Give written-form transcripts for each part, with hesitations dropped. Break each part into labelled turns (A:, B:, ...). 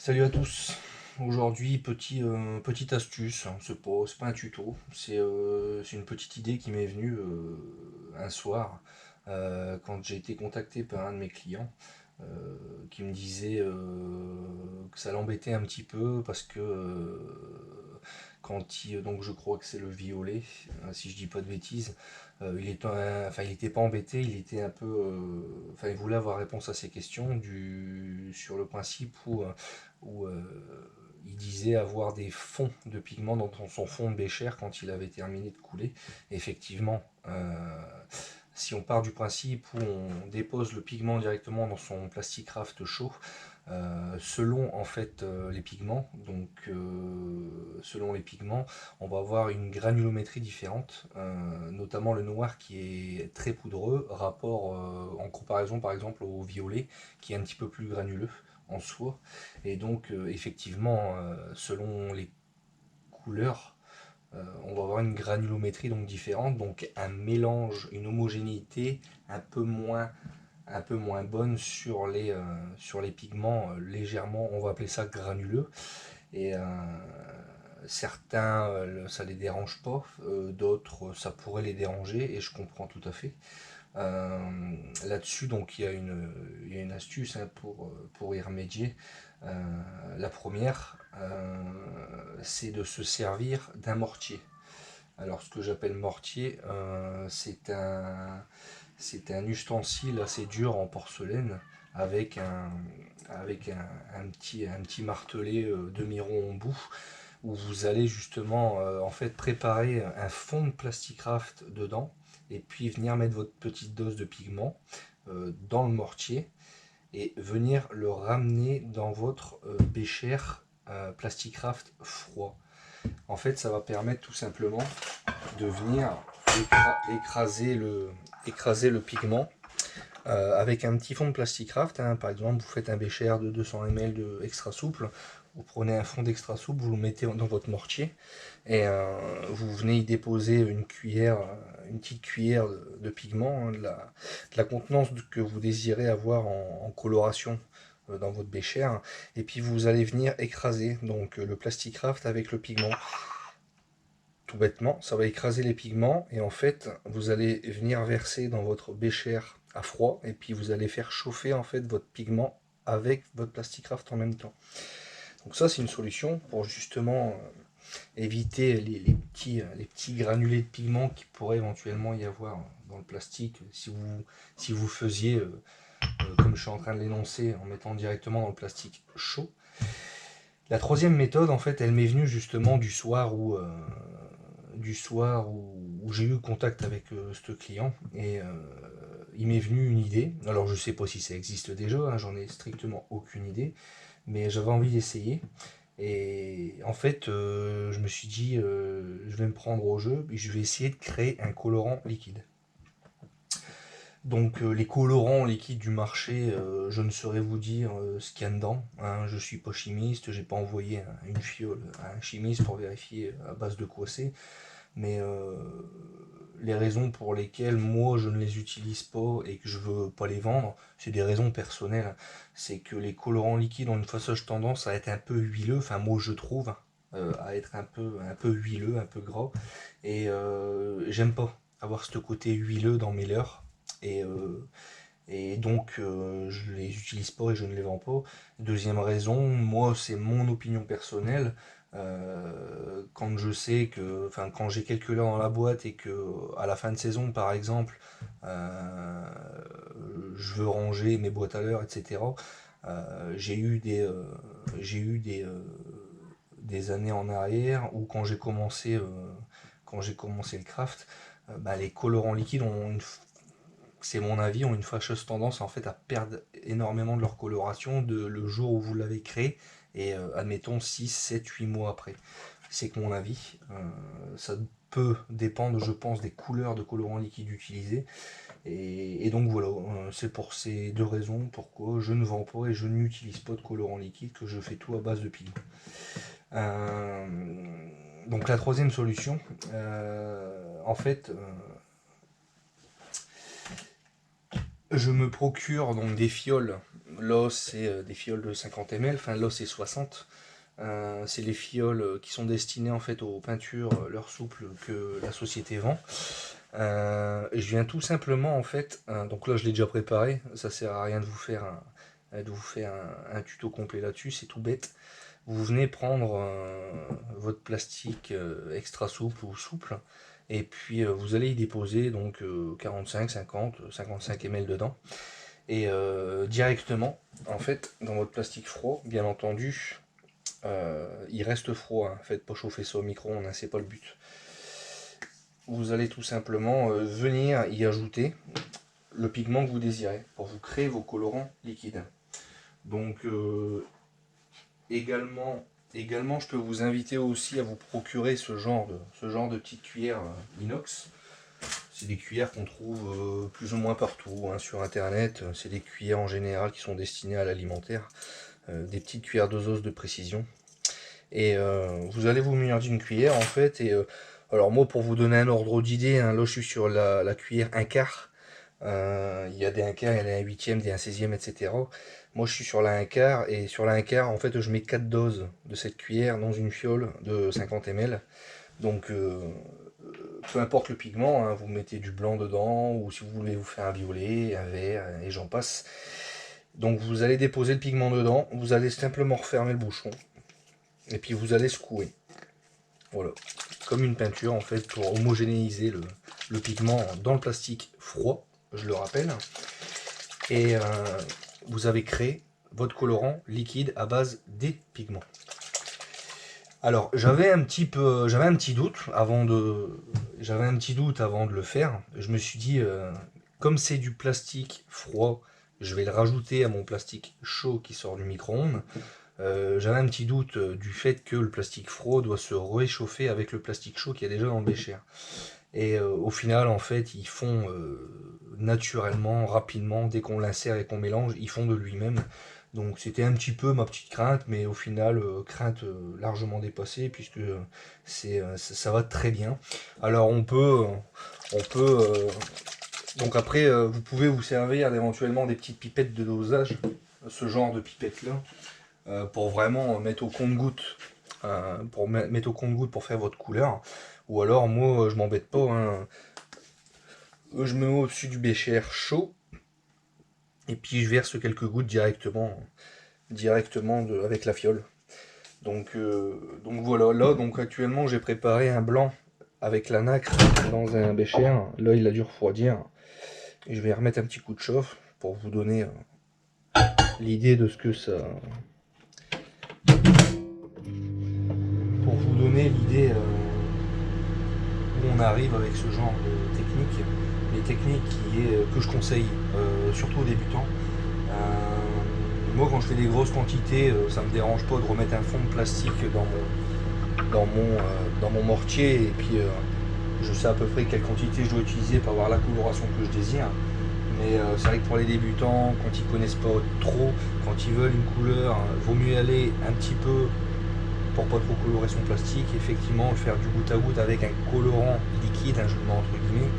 A: Salut à tous. Aujourd'hui, petite astuce, hein, c'est pas un tuto, c'est une petite idée qui m'est venue un soir quand j'ai été contacté par un de mes clients qui me disait que ça l'embêtait un petit peu parce que donc je crois que c'est le violet, si je dis pas de bêtises, il était pas embêté, il était un peu, il voulait avoir réponse à ses questions sur le principe où il disait avoir des fonds de pigments dans son fond de bécher quand il avait terminé de couler. Effectivement, si on part du principe où on dépose le pigment directement dans son Plasticraft chaud, selon en fait les pigments, selon les pigments, on va avoir une granulométrie différente, notamment le noir qui est très poudreux, en comparaison par exemple au violet qui est un petit peu plus granuleux en soi. Et donc effectivement, selon les couleurs, on va avoir une granulométrie donc différente, donc un mélange, une homogénéité un peu moins bonne sur les pigments légèrement, on va appeler ça granuleux. Et certains, ça les dérange pas, d'autres, ça pourrait les déranger, et je comprends tout à fait. Là-dessus, donc il y a une astuce hein, pour y remédier. La première, c'est de se servir d'un mortier. Alors, ce que j'appelle mortier, c'est un ustensile assez dur en porcelaine avec un petit martelet demi-rond en bout où vous allez justement en fait préparer un fond de Plasticraft dedans et puis venir mettre votre petite dose de pigment dans le mortier et venir le ramener dans votre bécher Plasticraft froid. En fait, ça va permettre tout simplement de venir écraser le pigment avec un petit fond de Plasticraft. Hein. Par exemple, vous faites un bécher de 200 ml de extra souple, vous prenez un fond d'extra souple, vous le mettez dans votre mortier et vous venez y déposer une petite cuillère de pigment, hein, de la contenance que vous désirez avoir en coloration dans votre bécher, et puis vous allez venir écraser donc le Plasticraft avec le pigment. Tout bêtement, ça va écraser les pigments et en fait, vous allez venir verser dans votre bécher à froid et puis vous allez faire chauffer en fait votre pigment avec votre Plasticraft en même temps. Donc ça, c'est une solution pour justement éviter les petits granulés de pigment qui pourraient éventuellement y avoir dans le plastique si vous faisiez, comme je suis en train de l'énoncer, en mettant directement dans le plastique chaud. La troisième méthode, en fait, elle m'est venue justement où j'ai eu contact avec ce client et il m'est venu une idée. Alors je sais pas si ça existe déjà, hein, j'en ai strictement aucune idée, mais j'avais envie d'essayer. Et en fait, je me suis dit, je vais me prendre au jeu et je vais essayer de créer un colorant liquide. Donc les colorants liquides du marché, je ne saurais vous dire ce qu'il y a dedans. Hein. Je suis pas chimiste, j'ai pas envoyé une fiole à un chimiste pour vérifier à base de quoi c'est. Mais les raisons pour lesquelles moi je ne les utilise pas et que je veux pas les vendre, c'est des raisons personnelles. C'est que les colorants liquides ont une fâcheuse tendance à être un peu huileux, enfin moi je trouve, à être un peu huileux, un peu gras. Et j'aime pas avoir ce côté huileux dans mes leurres. Et, euh, et donc je les utilise pas et je ne les vends pas. Deuxième raison, moi c'est mon opinion personnelle. Quand je sais que, enfin, quand j'ai quelques leurres dans la boîte et que à la fin de saison, par exemple, euh, je veux ranger mes boîtes à leurres, etc. J'ai eu des années en arrière où quand j'ai commencé le craft, les colorants liquides c'est mon avis, ont une fâcheuse tendance en fait à perdre énormément de leur coloration le jour où vous l'avez créé et admettons 6, 7, 8 mois après. C'est que mon avis, ça peut dépendre je pense des couleurs de colorants liquides utilisés et donc voilà, c'est pour ces deux raisons pourquoi je ne vends pas et je n'utilise pas de colorant liquide, que je fais tout à base de pigments. Euh, donc la troisième solution, en fait, je me procure donc des fioles là c'est des fioles de 50 ml, enfin là c'est 60. C'est les fioles qui sont destinées en fait aux peintures leurre souple que la société vend. Je viens tout simplement en fait, donc là je l'ai déjà préparé, ça sert à rien de vous faire un tuto complet là-dessus, c'est tout bête. Vous venez prendre votre plastique extra souple ou souple, et puis vous allez y déposer donc 45, 50, 55 ml dedans. Et directement, en fait, dans votre plastique froid, bien entendu, il reste froid, hein. Faites pas chauffer ça au micro-ondes, hein, c'est pas le but. Vous allez tout simplement venir y ajouter le pigment que vous désirez pour vous créer vos colorants liquides. Donc également, je peux vous inviter aussi à vous procurer ce genre de petites cuillères inox. C'est des cuillères qu'on trouve plus ou moins partout hein, sur internet. C'est des cuillères en général qui sont destinées à l'alimentaire. Des petites cuillères d'osos de précision. Et vous allez vous munir d'une cuillère en fait. Et alors moi pour vous donner un ordre d'idée, hein, là je suis sur la cuillère 1/4. Il y a des 1/4, il y a des 1/8, des 1/16, etc. Moi je suis sur la 1/4 et sur la 1/4 en fait je mets 4 doses de cette cuillère dans une fiole de 50 ml. Donc peu importe le pigment, hein, vous mettez du blanc dedans ou si vous voulez vous faire un violet, un vert et j'en passe. Donc vous allez déposer le pigment dedans, vous allez simplement refermer le bouchon et puis vous allez secouer. Voilà, comme une peinture en fait pour homogénéiser le pigment dans le plastique froid, je le rappelle. Et vous avez créé votre colorant liquide à base des pigments. Alors j'avais un petit doute avant de le faire. Je me suis dit comme c'est du plastique froid, je vais le rajouter à mon plastique chaud qui sort du micro-ondes. J'avais un petit doute du fait que le plastique froid doit se réchauffer avec le plastique chaud qui est déjà dans le bécher. Et au final, en fait, ils font naturellement, rapidement, dès qu'on l'insère et qu'on mélange, ils font de lui-même. Donc c'était un petit peu ma petite crainte, mais au final, crainte largement dépassée, puisque ça va très bien. Alors donc après, vous pouvez vous servir éventuellement des petites pipettes de dosage, ce genre de pipettes là, pour vraiment mettre au compte-goutte, pour faire votre couleur. Ou alors moi je m'embête pas, hein. Je me mets au-dessus du bécher chaud et puis je verse quelques gouttes directement avec la fiole. Donc voilà, là donc actuellement j'ai préparé un blanc avec la nacre dans un bécher. Là il a dû refroidir. Et je vais remettre un petit coup de chauffe pour vous donner l'idée de ce que ça. Pour vous donner l'idée où on arrive avec ce genre de technique. Les techniques que je conseille surtout aux débutants. Moi quand je fais des grosses quantités, ça me dérange pas de remettre un fond de plastique dans mon mortier et puis je sais à peu près quelle quantité je dois utiliser pour avoir la coloration que je désire. Mais c'est vrai que pour les débutants, quand ils connaissent pas trop, quand ils veulent une couleur, vaut mieux aller un petit peu pour pas trop colorer son plastique, effectivement faire du goutte à goutte avec un colorant liquide, je le mets entre guillemets,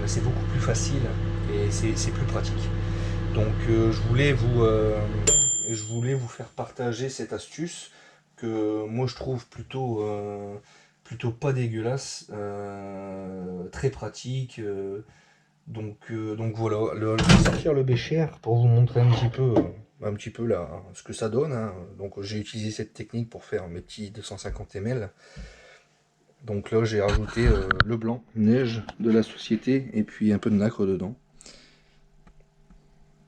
A: c'est beaucoup plus facile et c'est plus pratique. Donc je voulais vous faire partager cette astuce que moi je trouve plutôt pas dégueulasse, très pratique. Donc voilà, je vais sortir le bécher pour vous montrer un petit peu là, ce que ça donne, hein. Donc j'ai utilisé cette technique pour faire mes petits 250 ml. Donc là j'ai rajouté le blanc neige de la société et puis un peu de nacre dedans.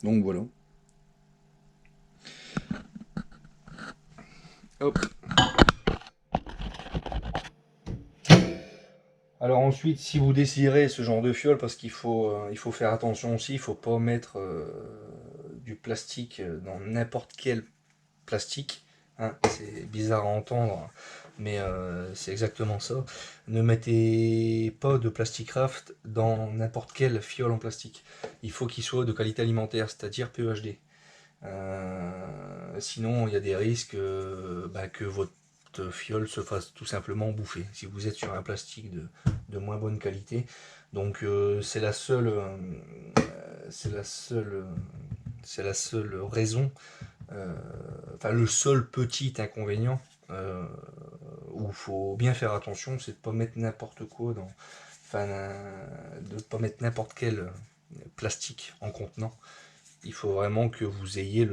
A: Donc voilà. Hop. Alors ensuite, si vous désirez ce genre de fiole, parce qu'il faut faire attention aussi, il ne faut pas mettre du plastique dans n'importe quel plastique. Hein, c'est bizarre à entendre, mais c'est exactement ça. Ne mettez pas de plastic craft dans n'importe quelle fiole en plastique. Il faut qu'il soit de qualité alimentaire, c'est-à-dire PEHD. Sinon, il y a des risques que votre fiole se fasse tout simplement bouffer si vous êtes sur un plastique de moins bonne qualité. Donc c'est la seule C'est la seule raison, enfin le seul petit inconvénient où il faut bien faire attention, c'est de pas mettre n'importe quoi dans, enfin, de pas mettre n'importe quel plastique en contenant. Il faut vraiment que vous ayez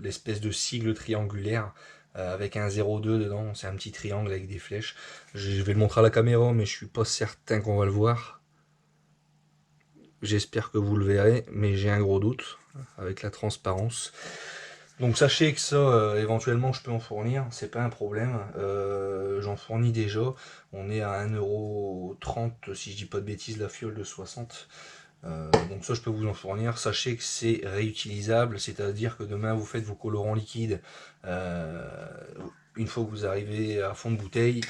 A: l'espèce de sigle triangulaire avec un 0,2 dedans. C'est un petit triangle avec des flèches. Je vais le montrer à la caméra, mais je suis pas certain qu'on va le voir. J'espère que vous le verrez, mais j'ai un gros doute avec la transparence. Donc sachez que ça, éventuellement, je peux en fournir, c'est pas un problème. J'en fournis déjà. On est à 1,30 € si je dis pas de bêtises, la fiole de 60. Donc ça, je peux vous en fournir. Sachez que c'est réutilisable, c'est-à-dire que demain, vous faites vos colorants liquides. Une fois que vous arrivez à fond de bouteille,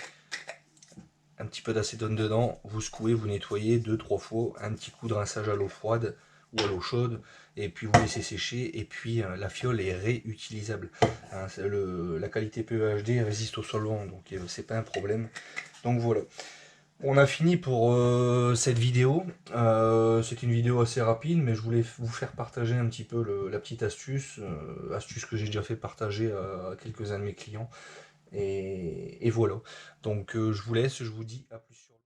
A: un petit peu d'acétone dedans, vous secouez, vous nettoyez 2-3 fois, un petit coup de rinçage à l'eau froide ou à l'eau chaude, et puis vous laissez sécher, et puis la fiole est réutilisable. Hein, la qualité PEHD résiste au solvant, donc c'est pas un problème. Donc voilà. On a fini pour cette vidéo. C'est une vidéo assez rapide, mais je voulais vous faire partager un petit peu la petite astuce, astuce que j'ai déjà fait partager à quelques-uns de mes clients. Et voilà. Donc je vous laisse, je vous dis à plus.